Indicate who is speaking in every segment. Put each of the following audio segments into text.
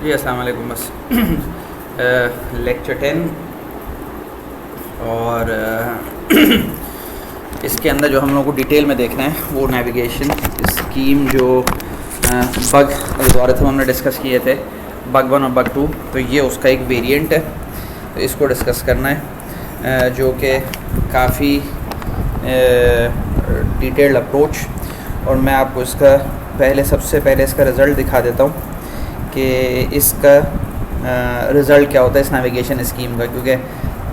Speaker 1: जी अस्सलाम वालेकुम। बस लेक्चर 10 और इसके अंदर जो हम लोगों को डिटेल में देखना है वो नेविगेशन स्कीम जो बग एल्गोरिथम हमने डिस्कस किए थे, बग 1 और बग 2, तो ये उसका एक वेरिएंट है, तो इसको डिस्कस करना है जो कि काफ़ी डिटेल्ड अप्रोच। और मैं आपको इसका सबसे पहले इसका रिज़ल्ट दिखा देता हूँ कि इसका रिज़ल्ट क्या होता है इस नेविगेशन स्कीम का, क्योंकि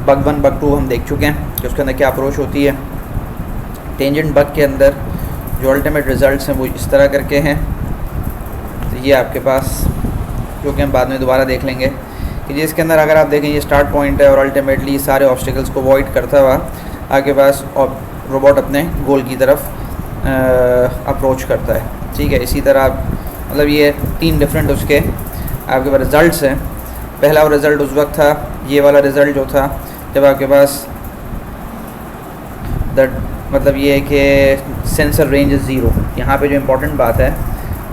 Speaker 1: बग 1 बग 2 हम देख चुके हैं कि उसके अंदर क्या अप्रोच होती है। टेंजेंट बग के अंदर जो अल्टीमेट रिज़ल्ट्स हैं वो इस तरह करके हैं। तो ये आपके पास, जो कि हम बाद में दोबारा देख लेंगे, कि जिसके अंदर अगर आप देखें ये स्टार्ट पॉइंट है और अल्टीमेटली सारे ऑब्स्टिकल्स को अवॉइड करता हुआ आगे पास और रोबोट अपने गोल की तरफ अप्रोच करता है। ठीक है, इसी तरह आप मतलब ये 3 डिफरेंट उसके आपके पास रिज़ल्ट्स हैं। पहला रिज़ल्ट उस वक्त था, ये वाला रिज़ल्ट जो था जब आपके पास मतलब ये है कि सेंसर रेंज इज़ 0। यहाँ पे जो इम्पोर्टेंट बात है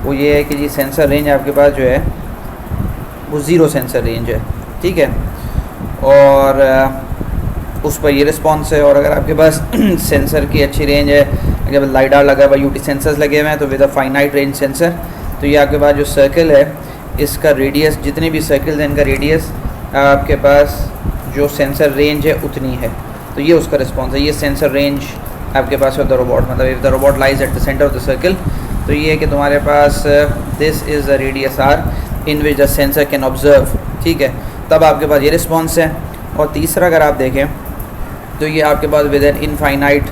Speaker 1: वो ये है कि जी सेंसर रेंज आपके पास जो है वो 0 सेंसर रेंज है। ठीक है, और उस पर ये रिस्पॉन्स है। और अगर आपके पास सेंसर की अच्छी रेंज है, अगर लाइडार लगा हुआ, यूटी सेंसर्स लगे हुए हैं, तो with a finite range sensor, तो ये आपके पास जो सर्कल है इसका रेडियस, जितने भी सर्कल हैं इनका रेडियस आपके पास जो सेंसर रेंज है उतनी है। तो ये उसका रिस्पॉन्स है, ये सेंसर रेंज आपके पास ऑफ द रोबोट, मतलब if the robot lies at the centre of the circle, तो ये है कि तुम्हारे पास this is a radius R in which the sensor can observe. ठीक है, तब आपके पास ये रिस्पॉन्स है। और तीसरा अगर आप देखें तो ये आपके पास with an infinite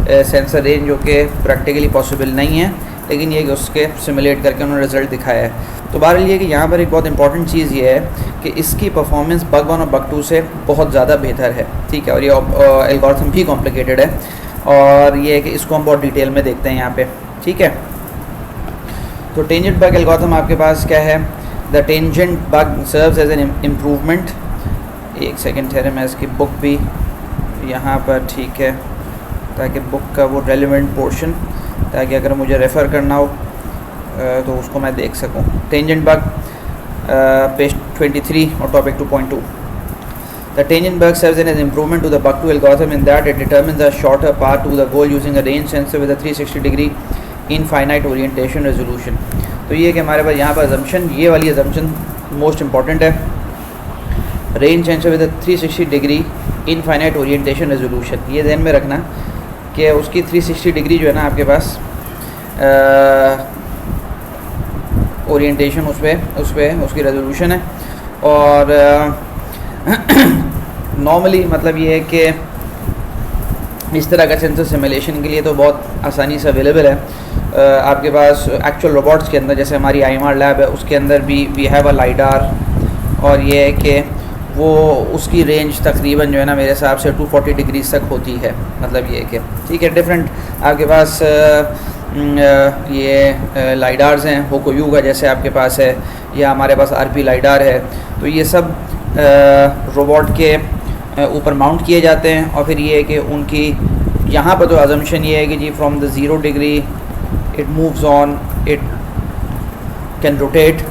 Speaker 1: sensor range, जो कि प्रैक्टिकली पॉसिबल नहीं है, लेकिन ये कि उसके सिमुलेट करके उन्होंने रिज़ल्ट दिखाया है। तो बहरहाल ये कि यहाँ पर एक बहुत इंपॉर्टेंट चीज़ ये है कि इसकी परफॉर्मेंस बग 1 और बग 2 से बहुत ज़्यादा बेहतर है। ठीक है, और ये एल्गोरिथम भी कॉम्प्लिकेटेड है, और ये है कि इसको हम बहुत डिटेल में देखते हैं यहाँ पे। ठीक है, तो टेंजेंट बग एल्गोरिथम आपके पास क्या है, the tangent bug serves as an improvement. एक सेकेंड ठहरे, मैं इसकी बुक भी यहाँ पर, ठीक है, ताकि बुक का वो रेलिवेंट पोर्शन, ताकि अगर मुझे रेफ़र करना हो तो उसको मैं देख सकूँ। टेंजेंट बग पेज 23 और topic 2.2। The tangent bug serves as an improvement to the bug 2 algorithm in that it determines a shorter path to the goal using a range sensor with a 360-degree infinite orientation resolution। तो ये कि हमारे पास यहाँ पर assumption, ये वाली assumption most important है, range sensor with 360 degree infinite orientation resolution. ये ध्यान में रखना कि उसकी 360 डिग्री जो है ना आपके पास ओरिएंटेशन उस पर उसकी रेजोल्यूशन है। और नॉर्मली मतलब ये है कि इस तरह का सेंसर सिमुलेशन के लिए तो बहुत आसानी से अवेलेबल है आपके पास एक्चुअल रोबोट्स के अंदर, जैसे हमारी IMR लैब है उसके अंदर भी वी हैव अ लाइडार, और ये है कि वो उसकी रेंज तकरीबन जो है ना मेरे हिसाब से 240 डिग्रीज तक होती है। मतलब ये कि ठीक है, डिफरेंट आपके पास ये लाइडार्स हैं, होकोयू का जैसे आपके पास है, या हमारे पास RP लाइडार है। तो ये सब रोबोट के ऊपर माउंट किए जाते हैं, और फिर ये है कि उनकी यहाँ पर तो अजम्पशन ये है कि जी from the 0 degree it moves on, it can rotate,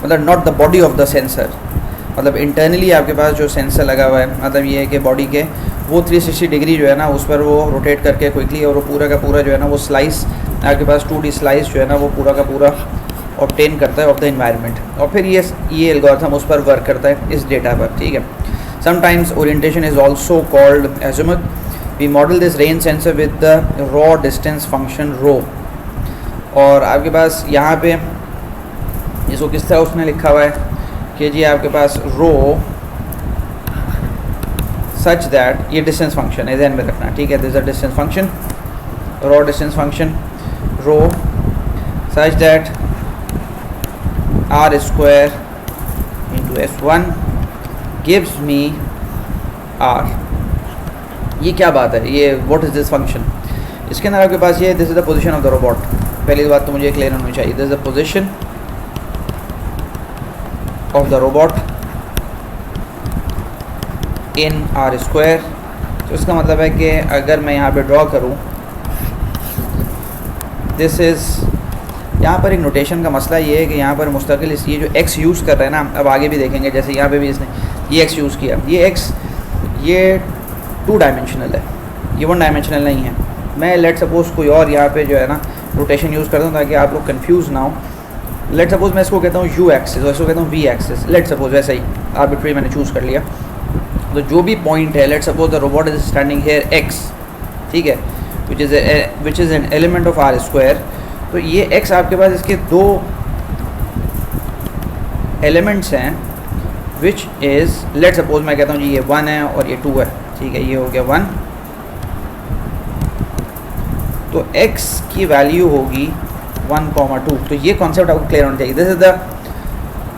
Speaker 1: मतलब not the body of the sensor, मतलब इंटरनली आपके पास जो सेंसर लगा हुआ है, मतलब ये है कि बॉडी के वो 360 डिग्री जो है ना उस पर वो रोटेट करके क्विकली, और वो पूरा का पूरा जो है ना वो स्लाइस आपके पास 2D स्लाइस जो है ना वो पूरा का पूरा ऑब्टेन करता है ऑफ द एनवायरनमेंट, और फिर ये एल्गोरिथम उस पर वर्क करता है इस डेटा पर। ठीक है, sometimes orientation is also called azimuth. We model this range sensor with the raw distance function rho. और आपके पास यहाँ पे इसको किस तरह उसने लिखा हुआ है कि जी आपके पास रो सच दैट, ये डिस्टेंस फंक्शन है, ध्यान में रखना। ठीक है, this is a distance function, rho distance function rho such that r square into s1 gives me r। ये क्या बात है, ये व्हाट इज़ दिस फंक्शन। इसके अंदर आपके पास ये this is the position of the robot. पहली बात तो मुझे क्लियर होनी चाहिए, this is the position of the robot in r square. तो इसका मतलब है कि अगर मैं यहाँ पे ड्रॉ करूँ, दिस इज़ यहाँ पर एक नोटेशन का मसला ये है कि यहाँ पर मुस्तकिल ये जो x यूज़ कर रहे हैं ना, अब आगे भी देखेंगे, जैसे यहाँ पे भी इसने ये x यूज़ किया, ये x ये 2 डायमेंशनल है, ये 1 डायमेंशनल नहीं है। मैं लेट सपोज़ कोई और यहाँ पे जो है ना रोटेशन यूज़ करता हूँ ताकि आप लोग कंफ्यूज ना हो। लेट सपोज़ मैं इसको कहता हूँ u एक्सिस और इसको कहता हूँ v एक्सिस। लेट सपोज़ वैसे ही आर्बिट्री मैंने चूज़ कर लिया, तो जो भी पॉइंट है, let suppose the robot is standing here x, ठीक है, which is an element of R square. तो ये x आपके पास इसके 2 एलिमेंट्स हैं, विच इज़ लेट सपोज मैं कहता हूँ जी ये 1 है और ये 2 है, ठीक है, ये हो गया 1। तो x की वैल्यू होगी 1,2। तो ये कॉन्सेप्ट आपको क्लियर होना चाहिए। This is the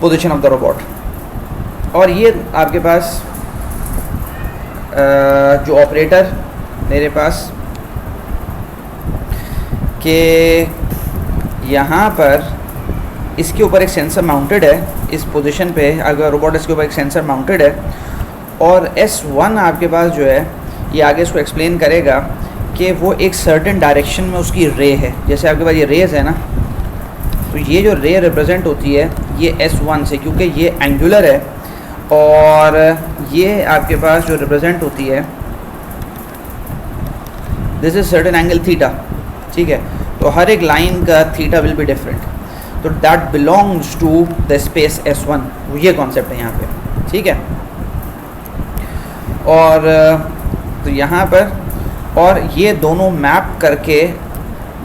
Speaker 1: position of the robot. और ये आपके पास जो ऑपरेटर मेरे पास के यहाँ पर इसके ऊपर एक सेंसर माउंटेड है, इस पोजीशन पे अगर रोबोट इसके ऊपर एक सेंसर माउंटेड है, और S1 आपके पास जो है ये आगे इसको एक्सप्लेन करेगा कि वो एक सर्टेन डायरेक्शन में उसकी रे है। जैसे आपके पास ये रेज है ना, तो ये जो रे रिप्रेजेंट होती है ये S1 से, क्योंकि ये एंगुलर है, और ये आपके पास जो रिप्रेजेंट होती है this is certain angle theta, ठीक है। तो हर एक लाइन का थीटा विल बी डिफरेंट, तो that belongs to the space S1। ये कॉन्सेप्ट है यहाँ पे, ठीक है। और तो यहाँ पर और ये दोनों मैप करके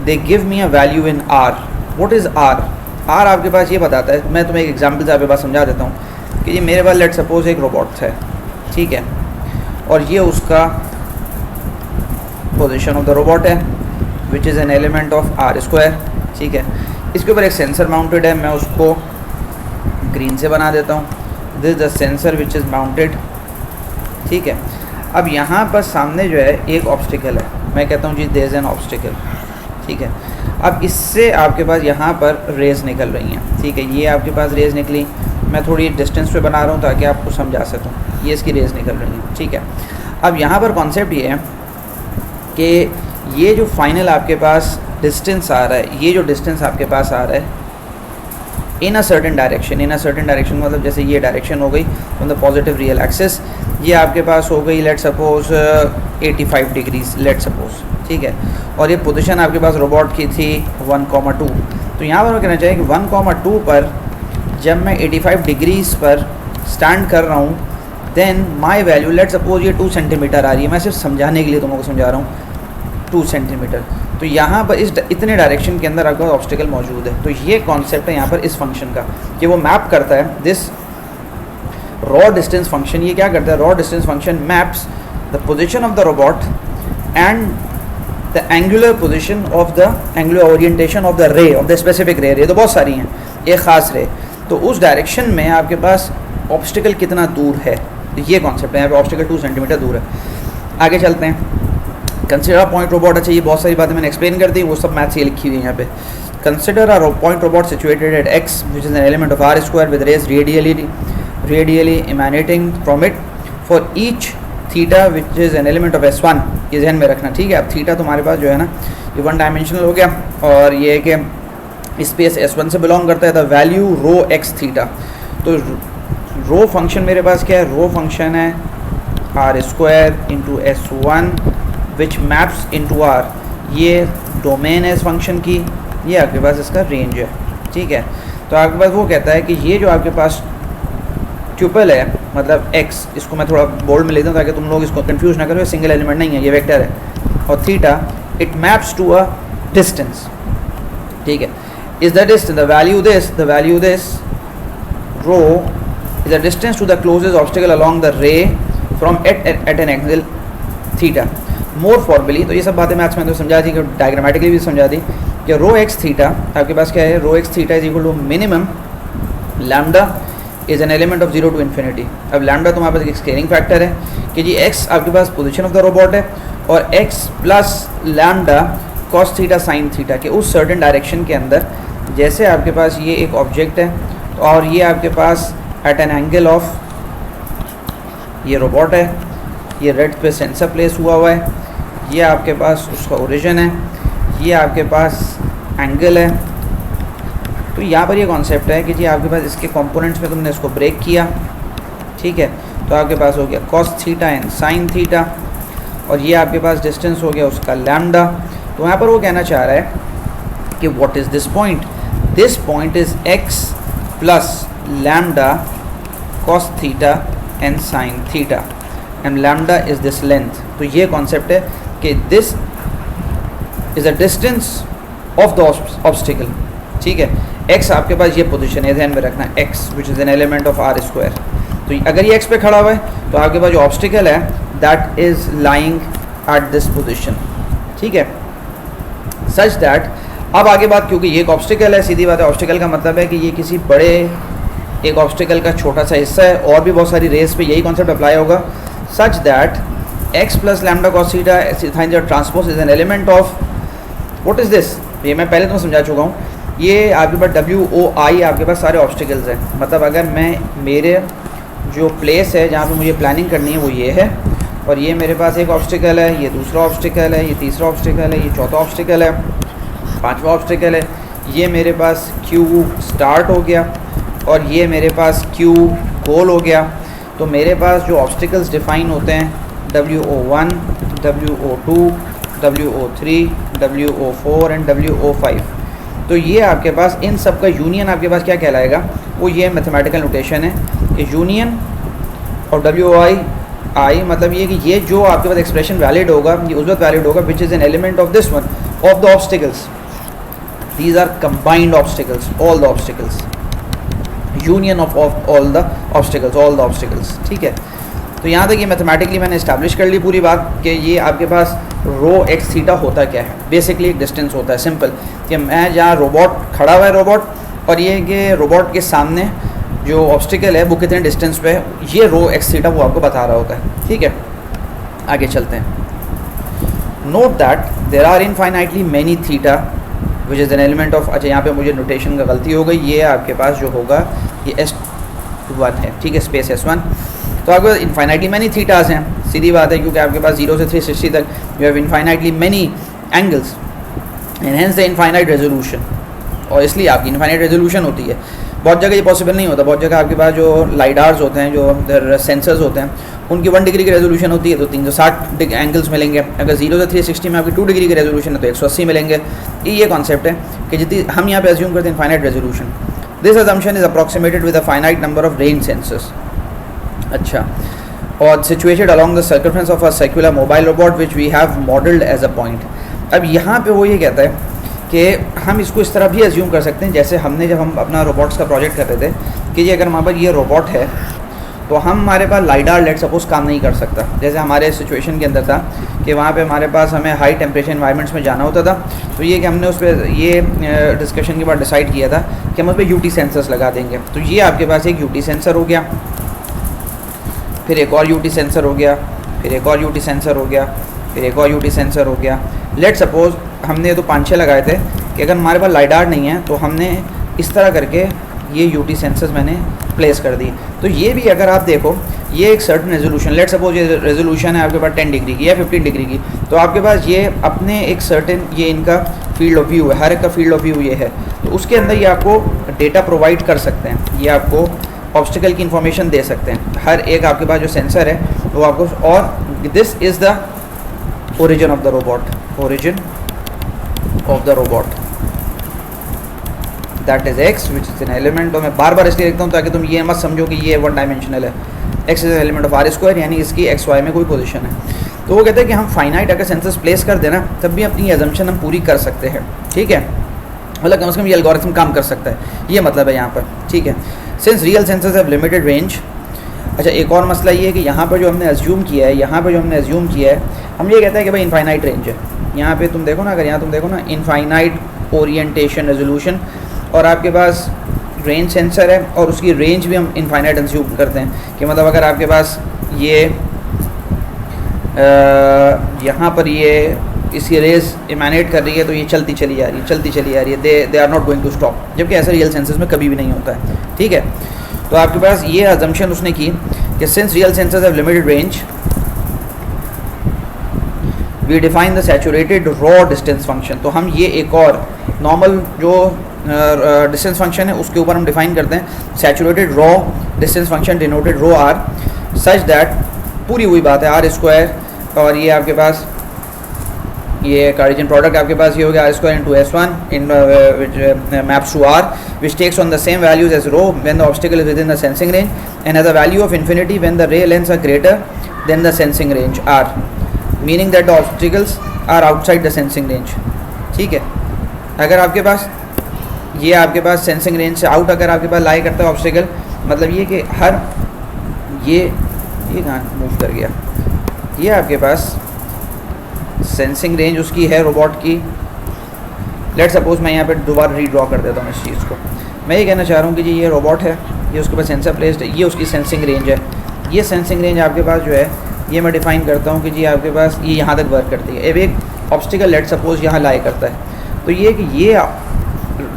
Speaker 1: they give me a value in R। What is R? R आपके पास ये बताता है, मैं तुम्हें एक एग्जांपल से आपके पास समझा देता हूँ कि ये मेरे पास लेट सपोज एक रोबोट है, ठीक है, और ये उसका पोजीशन ऑफ द रोबोट है which is an element of R square, ठीक है। इसके ऊपर एक सेंसर माउंटेड है, मैं उसको ग्रीन से बना देता हूँ। This the sensor which is mounted, ठीक है। अब यहाँ पर सामने जो है एक ऑब्स्टिकल है, मैं कहता हूँ जी देयर इज़ एन ऑब्स्टिकल, ठीक है। अब इससे आपके पास यहाँ पर रेज़ निकल रही हैं, ठीक है, ये आपके पास रेज़ निकली, मैं थोड़ी डिस्टेंस पे बना रहा हूँ ताकि आपको समझा सकूँ, ये इसकी रेज़ निकल रही हैं, ठीक है। अब यहाँ पर कॉन्सेप्ट ये है कि ये जो फाइनल आपके पास डिस्टेंस आ रहा है, ये जो डिस्टेंस आपके पास आ रहा है इन अ सर्टेन डायरेक्शन मतलब जैसे ये डायरेक्शन हो गई on the positive real axis, ये आपके पास हो गई let suppose 85 degrees let suppose, ठीक है। और ये पोजीशन आपके पास रोबोट की थी 1,2। तो यहाँ पर मैं कहना चाहिए कि 1,2 पर जब मैं 85 डिग्रीज पर स्टैंड कर रहा हूँ, then my value let suppose ये 2 सेंटीमीटर आ रही है, मैं सिर्फ समझाने के लिए तुमको समझा रहा हूँ, 2 सेंटीमीटर। तो यहाँ पर इस इतने डायरेक्शन के अंदर आपका ऑब्स्टिकल मौजूद है। तो ये कॉन्सेप्ट है यहाँ पर इस फंक्शन का कि वो मैप करता है दिस रॉ डिस्टेंस फंक्शन। ये क्या करता है, raw distance function maps the position of the robot and the angular position of the angular orientation of the रे, ऑफ द स्पेसिफिक रे तो बहुत सारी हैं, एक ख़ास रे, तो उस डायरेक्शन में आपके पास ऑब्स्टिकल कितना दूर है, ये कॉन्सेप्ट है। यहाँ पे ऑब्स्टिकल 2 सेंटीमीटर दूर है। आगे चलते हैं, कंसिडर पॉइंट रोबोट। अच्छा, ये बहुत सारी बातें मैंने एक्सप्लेन कर दी, वो सब मैथ्स ये लिखी हुई है यहाँ पे। Consider a point robot situated at x which is an element of r square with rays radially emanating from it for each theta which is an element of S1। ये ध्यान में रखना, ठीक है। अब थीटा तुम्हारे पास जो है ना ये 1 डायमेंशनल हो गया, और ये कि स्पेस S1 से बिलोंग करता है। The value rho x theta, तो रो फंक्शन मेरे पास क्या है, रो फंक्शन है r square into S1 which maps into r। ये डोमेन है इस फंक्शन की, ये आपके पास इसका रेंज है, ठीक है। तो आपके पास वो कहता है कि ये जो आपके पास ट्यूपल है मतलब x, इसको मैं थोड़ा बोल्ड में लेता हूँ ताकि तुम लोग इसको कंफ्यूज ना करो, सिंगल एलिमेंट नहीं है, ये वेक्टर है। और theta it maps to a distance, ठीक है। Is the distance the value this rho is the distance to the closest obstacle along the ray from at an angle theta. More formally, तो ये सब बातें maths में तो समझा दी, कि डायग्रामेटिकली भी समझा दी कि रो एक्स थीटा आपके पास क्या है, rho x theta is equal to minimum lambda is an element of 0 to infinity. अब लैम्डा तुम्हारे पास एक स्केलिंग फैक्टर है कि जी एक्स आपके पास पोजीशन ऑफ द रोबोट है, और x plus lambda cos theta sine theta के उस सर्टेन डायरेक्शन के अंदर, जैसे आपके पास ये एक ऑब्जेक्ट है और ये आपके पास एट एन एंगल ऑफ, ये रोबोट है, ये रेड पे सेंसर प्लेस हुआ है, ये आपके पास उसका ओरिजिन है, ये आपके पास एंगल है, तो यहाँ पर ये कॉन्सेप्ट है कि जी आपके पास इसके कंपोनेंट्स में तुमने इसको ब्रेक किया, ठीक है, तो आपके पास हो गया cos theta and sine theta, और ये आपके पास डिस्टेंस हो गया उसका लैम्डा। तो यहाँ पर वो कहना चाह रहा है कि what is this point, this point is x plus lambda cos theta and sine theta and lambda is this length. तो ये कॉन्सेप्ट है कि this is a distance of the obstacle, ठीक है। x आपके पास ये पोजीशन है, ध्यान में रखना, x which is an element of R square. तो अगर ये x पे खड़ा हुआ है तो आपके पास जो ऑब्स्टिकल है that is lying at this position, ठीक है, सच दैट। अब आगे बात, क्योंकि ये एक ऑब्स्टिकल है, सीधी बात है, ऑब्स्टिकल का मतलब है कि ये किसी बड़े एक ऑब्स्टिकल का छोटा सा हिस्सा है, और भी बहुत सारी रेस पे यही कॉन्सेप्ट अप्लाई होगा, such that x plus lambda cos theta sine theta transpose is an element of what is this. ये मैं पहले तो समझा चुका हूँ, ये आपके पास WOI आपके पास सारे ऑब्स्टिकल्स हैं। मतलब अगर मैं मेरे जो प्लेस है जहाँ पे मुझे प्लानिंग करनी है वो ये है, और ये मेरे पास एक ऑब्स्टिकल है, ये दूसरा ऑब्स्टिकल है, ये तीसरा ऑब्स्टिकल है, ये चौथा ऑब्स्टिकल है, पांचवा ऑब्स्टिकल है, ये मेरे पास Q स्टार्ट हो गया, और ये मेरे पास Q गोल हो गया। तो मेरे पास जो ऑब्स्टिकल्स डिफ़ाइन होते हैं WO1, WO2, WO3, WO4 and WO5, तो ये आपके पास इन सब का यूनियन आपके पास क्या कहलाएगा, वो ये मैथमेटिकल नोटेशन है कि यूनियन और WI मतलब ये कि ये जो आपके पास एक्सप्रेशन वैलिड होगा ये उस वक्त वैलिड होगा which is an element of this one of the obstacles, these are combined obstacles, all the obstacles, union of all the obstacles, ठीक है। तो यहाँ तक ये मैथमेटिकली मैंने इस्टेब्लिश कर ली पूरी बात कि ये आपके पास रो एक्स थीटा होता क्या है, बेसिकली एक डिस्टेंस होता है, सिंपल, कि मैं जहाँ रोबोट खड़ा हुआ है रोबोट, और ये कि रोबोट के सामने जो ऑब्स्टिकल है वो कितने डिस्टेंस पे है, ये रो एक्स थीटा वो आपको बता रहा होता है, ठीक है। आगे चलते हैं। Note that there are infinitely many theta which is an element of, अच्छा यहाँ पे मुझे नोटेशन का गलती हो गई, ये आपके पास जो होगा ये S1 है, ठीक है, स्पेस S1। तो आपके पास इनफाइनाइटली मैनी थीटाज हैं, सीधी बात है, क्योंकि आपके पास 0 से 360 तक you have infinitely many angles and hence the infinite resolution, और इसलिए आपकी इनफाइनाइट रेजोल्यूशन होती है। बहुत जगह ये पॉसिबल नहीं होता, बहुत जगह आपके पास जो लाइडार्स होते हैं, जो सेंसर्स होते हैं, उनकी 1 डिग्री की रेजोल्यूशन होती है तो 360 एंगल्स मिलेंगे। अगर 0 से 360 में आपकी 2 डिग्री की रेजोल्यूशन है तो 180 मिलेंगे। ये कॉन्सेप्ट है कि जितनी हम यहाँ पे अज्यूम करते हैं infinite resolution, this assumption is approximated with a finite number of range sensors. अच्छा, और situated along the circumference of a circular mobile robot which we have modelled as a point. अब यहाँ पे वो ये कहता है कि हम इसको इस तरह भी अज्यूम कर सकते हैं, जैसे हमने जब हम अपना रोबोट्स का प्रोजेक्ट कर रहे थे कि ये अगर हमारे पास ये रोबोट है तो हमारे पास लाइडार लेट सपोज काम नहीं कर सकता। जैसे हमारे सिचुएशन के अंदर था कि वहाँ पे हमारे पास हमें हाई टेम्परेचर इन्वायरमेंट्स में जाना होता था, तो ये कि हमने उस पर ये डिस्कशन के बाद डिसाइड किया था कि हम उस पर UT सेंसर्स लगा देंगे। तो ये आपके पास एक UT सेंसर हो गया, फिर एक और UT सेंसर हो गया, फिर एक और UT सेंसर हो गया, फिर एक और UT सेंसर हो गया। लेट सपोज हमने तो 5-6 लगाए थे कि अगर हमारे पास लाइडार नहीं है तो हमने इस तरह करके ये UT सेंसर्स मैंने प्लेस कर दी। तो ये भी अगर आप देखो ये एक सर्टन रेजोल्यूशन, लेट सपोज ये रेजोल्यूशन है आपके पास 10 डिग्री की या 15 डिग्री की, तो आपके पास ये अपने एक सर्टन ये इनका फील्ड ऑफ व्यू है, हर एक का फील्ड ऑफ व्यू ये है, तो उसके अंदर ये आपको डेटा प्रोवाइड कर सकते हैं, ये आपको ऑब्स्टिकल की इन्फॉर्मेशन दे सकते हैं। हर एक आपके पास जो सेंसर है वो आपको, और this is the origin of the robot, origin of the robot that is x which is an element. और मैं बार बार इसलिए लिखता हूँ ताकि तुम ये मत समझो कि ये 1 डायमेंशनल है। X is an element of R square, यानी इसकी एक्स वाई में कोई पोजीशन है। तो वो कहते हैं कि हम फाइनाइट अगर सेंसर्स प्लेस कर देना तब भी अपनी एजम्पशन हम पूरी कर सकते हैं, ठीक है, मतलब कम से कम ये एल्गोरिथम काम कर सकता है, ये मतलब है यहाँ पर, ठीक है। Since real sensors have limited range. अच्छा, एक और मसला ये है कि यहाँ पर जो हमने एज्यूम किया है, यहाँ पर जो हमने एज्यूम किया है, हम ये कहते हैं कि भाई इनफाइनाइट रेंज है। यहाँ पे तुम देखो ना, अगर यहाँ तुम देखो ना इनफाइनाइट ओरिएंटेशन रेजोल्यूशन, और आपके पास रेंज सेंसर है और उसकी रेंज भी हम इनफाइनाइट एज्यूम करते हैं कि मतलब अगर आपके पास ये यहाँ पर ये इसकी रेज इमेनेट कर रही है तो ये चलती चली जा रही है, चलती चली जा रही है, they are not going to stop, जबकि ऐसा रियल सेंसर्स में कभी भी नहीं होता है, ठीक है। तो आपके पास ये अजम्पशन उसने की कि since real sensors have limited range we define the saturated raw distance function. तो हम ये एक और नॉर्मल जो डिस्टेंस फंक्शन है उसके ऊपर हम डिफाइन करते हैं saturated raw distance function denoted rho R such that पूरी हुई बात है आर स्क्वायर और ये आपके पास ये कार्टेशियन प्रोडक्ट आपके पास ये हो गया R square into S one in maps to R which takes on the same values as rho when the obstacle is within the sensing range and has a value of infinity when the ray lengths are greater than the sensing range R meaning that the obstacles are outside the sensing range. ठीक है, अगर आपके पास ये आपके पास sensing range से out अगर आपके पास लाई करता है ऑब्स्टिकल, मतलब ये कि हर ये कहाँ मूव कर गया, ये आपके पास सेंसिंग रेंज उसकी है रोबोट की। लेट सपोज मैं यहाँ पे दोबारा रीड्रॉ कर देता हूँ इस चीज़ को। मैं ये कहना चाह रहा हूँ कि जी ये रोबोट है, ये उसके पास सेंसर प्लेस्ड है, ये उसकी सेंसिंग रेंज है। ये सेंसिंग रेंज आपके पास जो है ये मैं डिफ़ाइन करता हूँ कि जी आपके पास ये यहाँ तक वर्क करती है। अब एक ऑब्स्टिकल लेट सपोज यहाँ लाई करता है, तो ये कि ये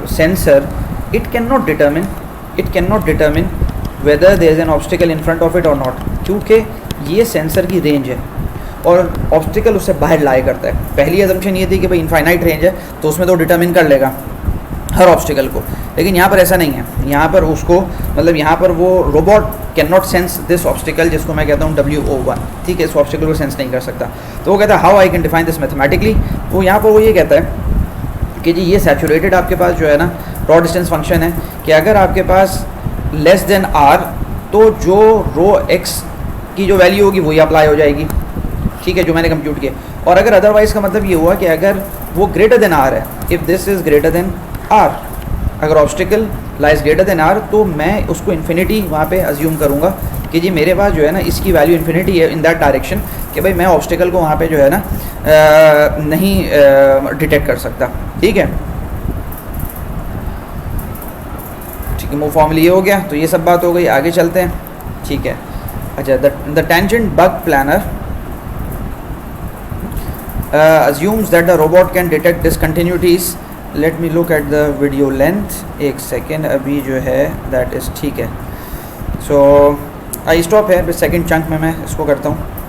Speaker 1: sensor it can not determine whether there is an obstacle in front of it और नॉट, क्योंकि ये सेंसर की रेंज है और ऑब्स्टिकल उससे बाहर लाई करता है। पहली अजम्पशन ये थी कि भाई इनफाइनाइट रेंज है तो उसमें तो डिटर्मिन कर लेगा हर ऑब्स्टिकल को, लेकिन यहाँ पर ऐसा नहीं है। यहाँ पर उसको मतलब यहाँ पर वो robot can not sense this obstacle जिसको मैं कहता हूँ WO1, ठीक है, इस ऑब्स्टिकल को सेंस नहीं कर सकता। तो वो कहता है how I can define this mathematically. वो यहाँ पर वो ये कहता है कि जी ये सैचुरेटेड आपके पास जो है ना रॉ डिस्टेंस फंक्शन है कि अगर आपके पास लेस देन आर तो जो रो एक्स की जो वैल्यू होगी वही अप्लाई हो जाएगी, ठीक है, जो मैंने कंप्यूट किया। और अगर अदरवाइज़ का मतलब ये हुआ कि अगर वो ग्रेटर देन आर है, if this is greater than R, अगर obstacle lies greater than R तो मैं उसको इन्फिनिटी वहाँ पे अज्यूम करूँगा कि जी मेरे पास जो है ना इसकी वैल्यू इन्फिनिटी है इन दैट डायरेक्शन कि भाई मैं ऑब्स्टिकल को वहाँ पे जो है ना नहीं डिटेक्ट कर सकता। ठीक है, ठीक है, वो फॉर्मूला ये हो गया, तो ये सब बात हो गई। आगे चलते हैं, ठीक है। अच्छा, the tangent bug planner assumes that the robot can detect discontinuities. Let me look at the video length. एक सेकेंड, अभी जो है that is ठीक है। So I stop है, सेकेंड चंक में मैं इसको करता हूँ।